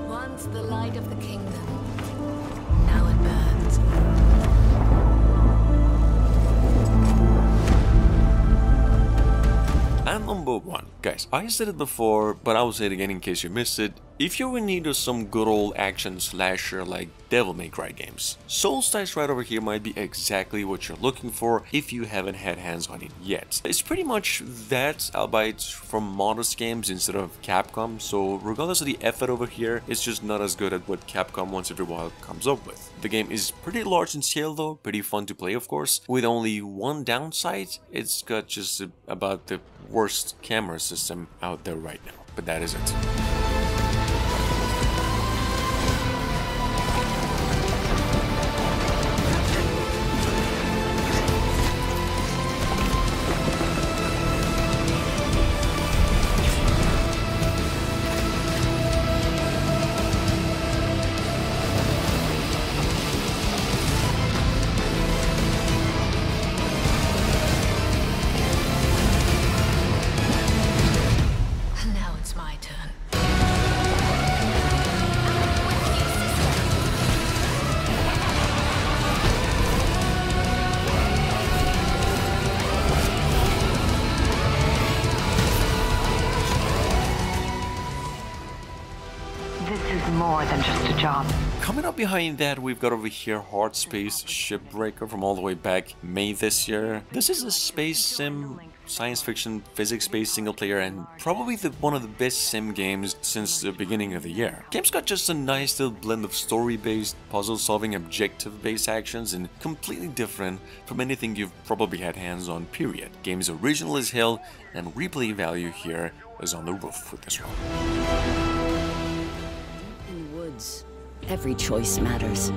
Once the light of the kingdom, now it burns. And number 1. Guys, I said it before, but I'll say it again in case you missed it. If you're in need of some good old action slasher like Devil May Cry games, Soulstorm right over here might be exactly what you're looking for if you haven't had hands on it yet. It's pretty much that, albeit from modest games instead of Capcom, so regardless of the effort over here, it's just not as good at what Capcom once every while comes up with. The game is pretty large in scale though, pretty fun to play of course, with only one downside: it's got just about the worst camera system out there right now, but that is it. More than just a job. Coming up behind that, we've got over here Hard Space Shipbreaker from all the way back May this year. This is a space sim, science fiction, physics-based single player, and probably one of the best sim games since the beginning of the year. Game's got just a nice little blend of story-based, puzzle-solving, objective-based actions, and completely different from anything you've probably had hands on, period. Game's original as hell, and replay value here is on the roof with this one. Every choice matters,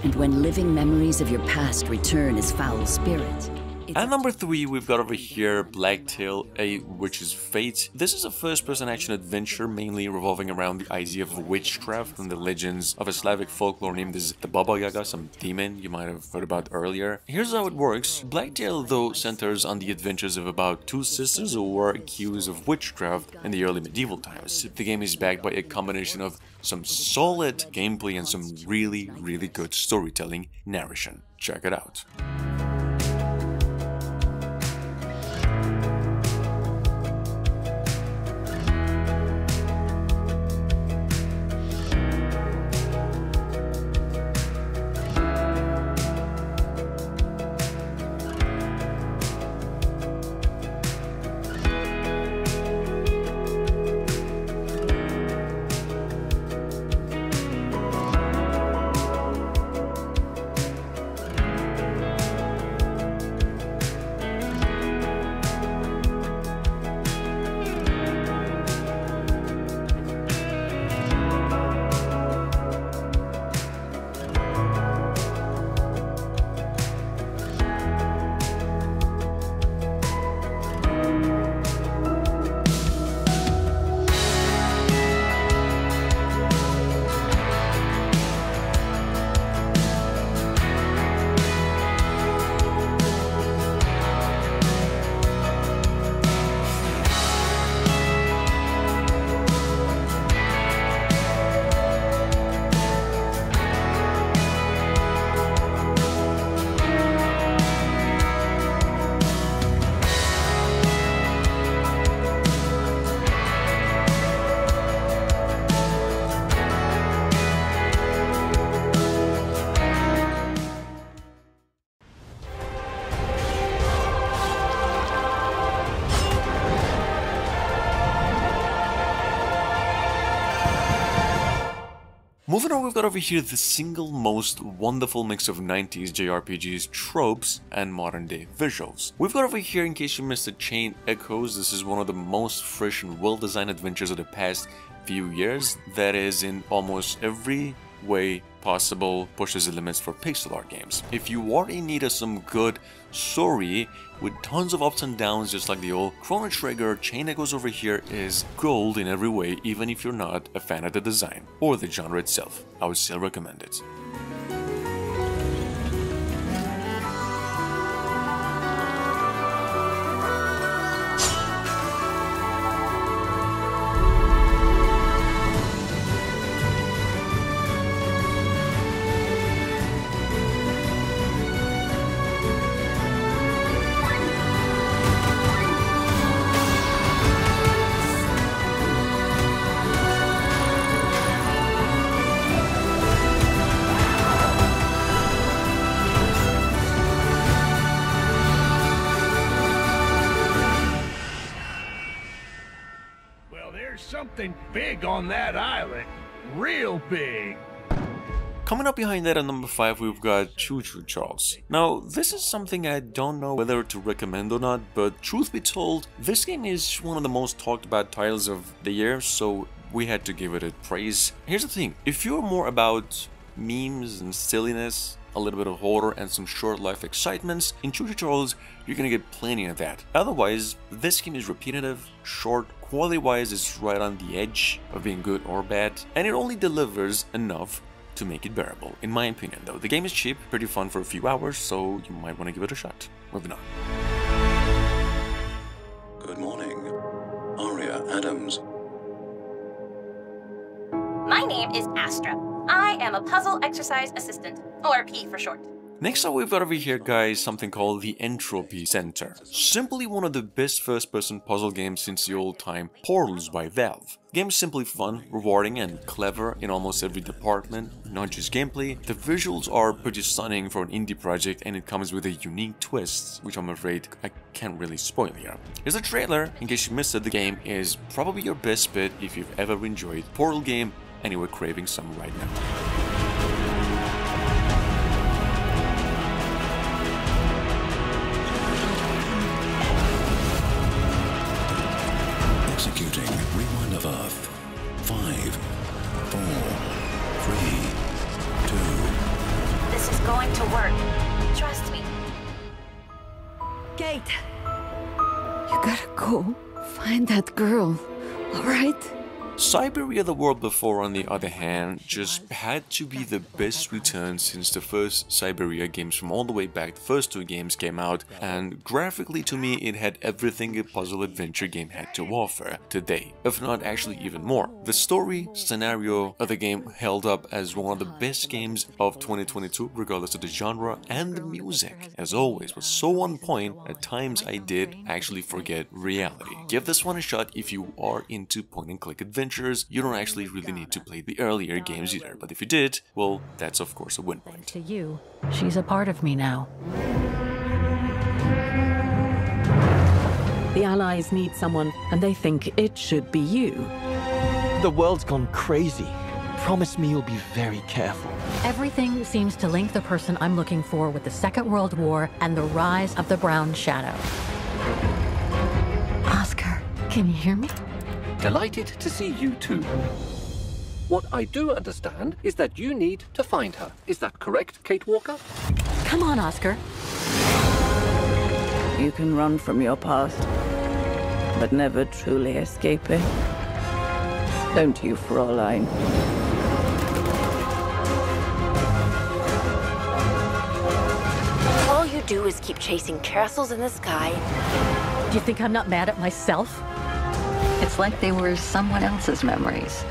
and when living memories of your past return as foul spirit. At number 3, we've got over here Blacktail, A Witch's Fate. This is a first-person action adventure mainly revolving around the idea of witchcraft and the legends of a Slavic folklore named as the Baba Yaga, some demon you might have heard about earlier. Here's how it works. Blacktail, though, centers on the adventures of about 2 sisters who were accused of witchcraft in the early medieval times. The game is backed by a combination of some solid gameplay and some really good storytelling narration. Check it out. Moving on, we've got over here the single most wonderful mix of 90s JRPGs tropes and modern day visuals. We've got over here, in case you missed the Chain Echoes, this is one of the most fresh and well-designed adventures of the past few years that is in almost every way possible pushes the limits for pixel art games. If you are in need of some good story with tons of ups and downs, just like the old Chrono Trigger. Chain Echoes over here is gold in every way, even if you're not a fan of the design or the genre itself. I would still recommend it. Something big on that island. Real big. Coming up behind that at number 5, we've got Choochoo Charles. Now, this is something I don't know whether to recommend or not, but truth be told, this game is one of the most talked about titles of the year, so we had to give it a praise. Here's the thing, if you're more about memes and silliness, a little bit of horror and some short life excitements, in Choochoo Charles you're gonna get plenty of that. Otherwise, this game is repetitive, short, quality wise it's right on the edge of being good or bad, and it only delivers enough to make it bearable, in my opinion though. The game is cheap, pretty fun for a few hours, so you might want to give it a shot. Moving on. Good morning, Aria Adams. My name is Astra. I am a puzzle exercise assistant, or P for short. Next up, we've got over here, guys, something called the Entropy Center. Simply one of the best first-person puzzle games since the old time, Portals by Valve. Game is simply fun, rewarding, and clever in almost every department, not just gameplay. The visuals are pretty stunning for an indie project, and it comes with a unique twist, which I'm afraid I can't really spoil here. Here's a trailer, in case you missed it. The game is probably your best bet if you've ever enjoyed Portal game, and you were craving some right now. Executing Rewind of Earth. 5, 4, 3, 2. This is going to work. Trust me. Kate! You gotta go find that girl, alright? Siberia the World Before, on the other hand, just had to be the best return since the first Siberia games from all the way back. The first 2 games came out, and graphically to me it had everything a puzzle adventure game had to offer today, if not actually even more. The story, scenario of the game held up as one of the best games of 2022 regardless of the genre, and the music, as always, was so on point at times I did actually forget reality. Give this one a shot if you are into point and click adventure. You don't actually really need to play the earlier games either, but if you did, well, that's of course a win point. To you, she's a part of me now. The Allies need someone, and they think it should be you. The world's gone crazy. Promise me you'll be very careful. Everything seems to link the person I'm looking for with the Second World War and the rise of the Brown Shadow. Oscar, can you hear me? Delighted to see you too. What I do understand is that you need to find her. Is that correct, Kate Walker? Come on, Oscar. You can run from your past, but never truly escape it. Don't you, Fraulein? All you do is keep chasing castles in the sky. Do you think I'm not mad at myself? It's like they were someone else's memories.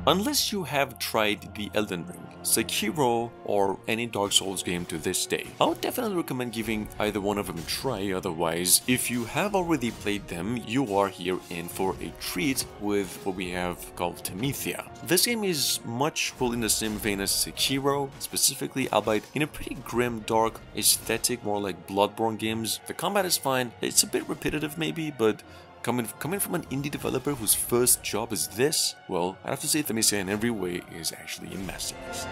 Unless you have tried the Elden Ring, Sekiro, or any Dark Souls game to this day, I would definitely recommend giving either one of them a try. Otherwise, if you have already played them, you are here in for a treat with what we have called Tamithia. This game is much pulled in the same vein as Sekiro, specifically, albeit in a pretty grim, dark aesthetic, more like Bloodborne games. The combat is fine, it's a bit repetitive maybe, but coming from an indie developer whose first job is this, well, I have to say Tamithia in every way is actually a masterpiece.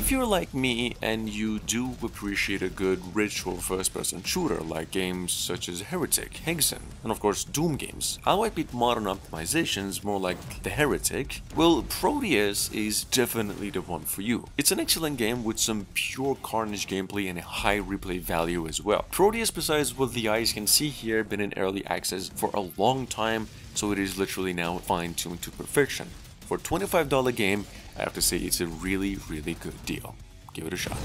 If you're like me and you do appreciate a good ritual first-person shooter like games such as Heretic, Hexen, and of course Doom games, I like bit modern optimizations more like the Heretic, well, Proteus is definitely the one for you. It's an excellent game with some pure carnage gameplay and a high replay value as well. Proteus, besides what the eyes can see here, been in early access for a long time, so it is literally now fine-tuned to perfection. For a $25 game, I have to say it's a really good deal. Give it a shot.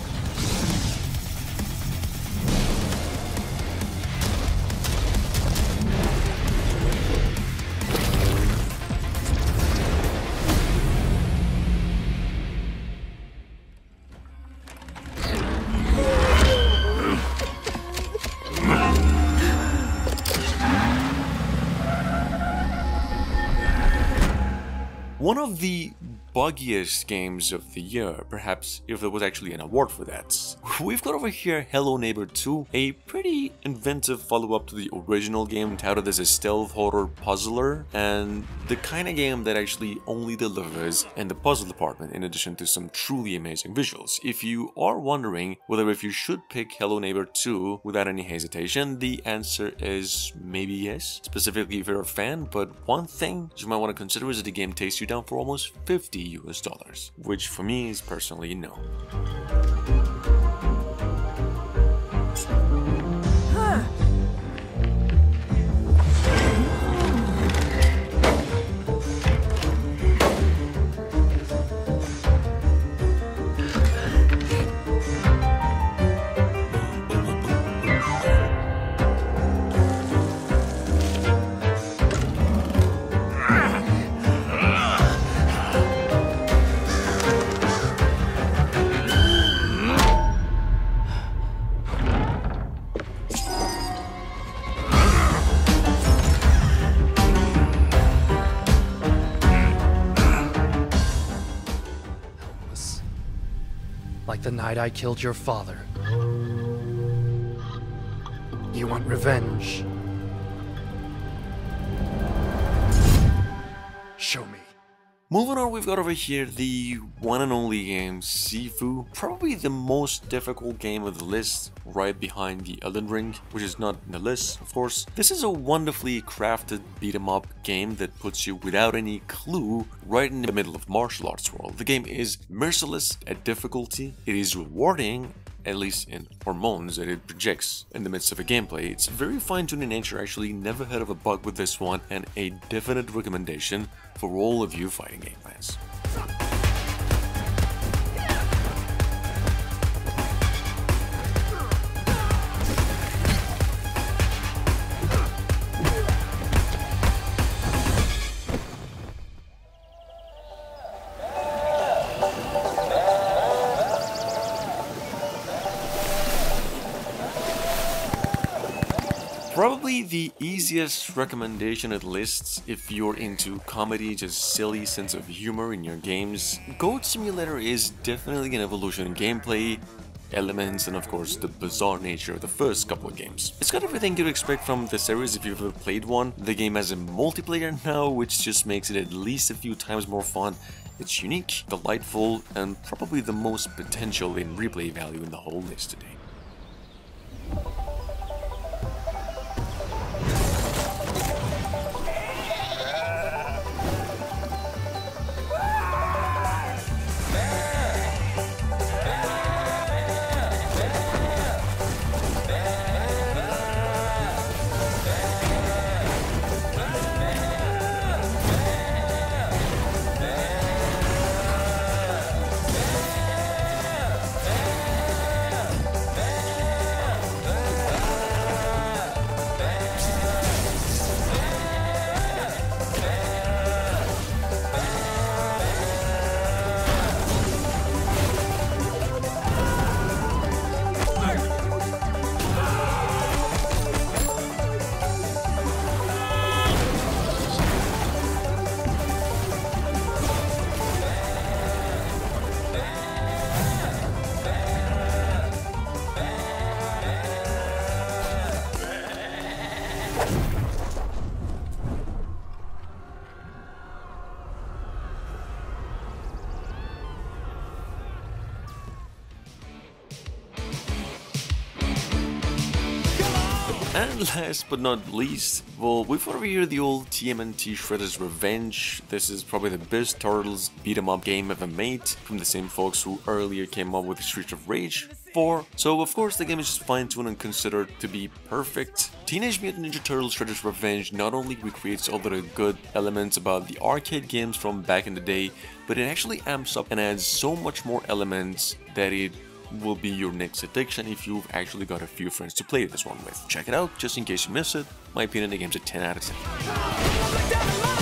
One of the buggiest games of the year, perhaps if there was actually an award for that. We've got over here Hello Neighbor 2, a pretty inventive follow-up to the original game touted as a stealth horror puzzler, and the kind of game that actually only delivers in the puzzle department in addition to some truly amazing visuals. If you are wondering whether if you should pick Hello Neighbor 2 without any hesitation, the answer is maybe yes, specifically if you're a fan, but one thing you might want to consider is that the game takes you down for almost $50 US, which for me is personally no. Like the night I killed your father. You want revenge? Show me. Moving on, we've got over here the one and only game Sifu, probably the most difficult game of the list, right behind the Elden Ring, which is not in the list, of course. This is a wonderfully crafted beat-em-up game that puts you without any clue right in the middle of martial arts world. The game is merciless at difficulty, it is rewarding, at least in hormones that it projects in the midst of a gameplay. It's very fine-tuned in nature, actually never heard of a bug with this one, and a definite recommendation for all of you fighting game fans. Probably the easiest recommendation it lists if you're into comedy, just silly sense of humor in your games. Goat Simulator is definitely an evolution in gameplay, elements, and of course the bizarre nature of the first couple of games. It's got everything you'd expect from the series if you've ever played one. The game has a multiplayer now, which just makes it at least a few times more fun. It's unique, delightful, and probably the most potential in replay value in the whole list today. And last but not least, well, we've over here the old TMNT Shredder's Revenge. This is probably the best Turtles beat-em-up game ever made, from the same folks who earlier came up with the Streets of Rage 4. So of course the game is just fine-tuned and considered to be perfect. Teenage Mutant Ninja Turtles Shredder's Revenge not only recreates all the good elements about the arcade games from back in the day, but it actually amps up and adds so much more elements that it will be your next addiction if you've actually got a few friends to play this one with. Check it out just in case you miss it. My opinion, the game's a 10 out of 10.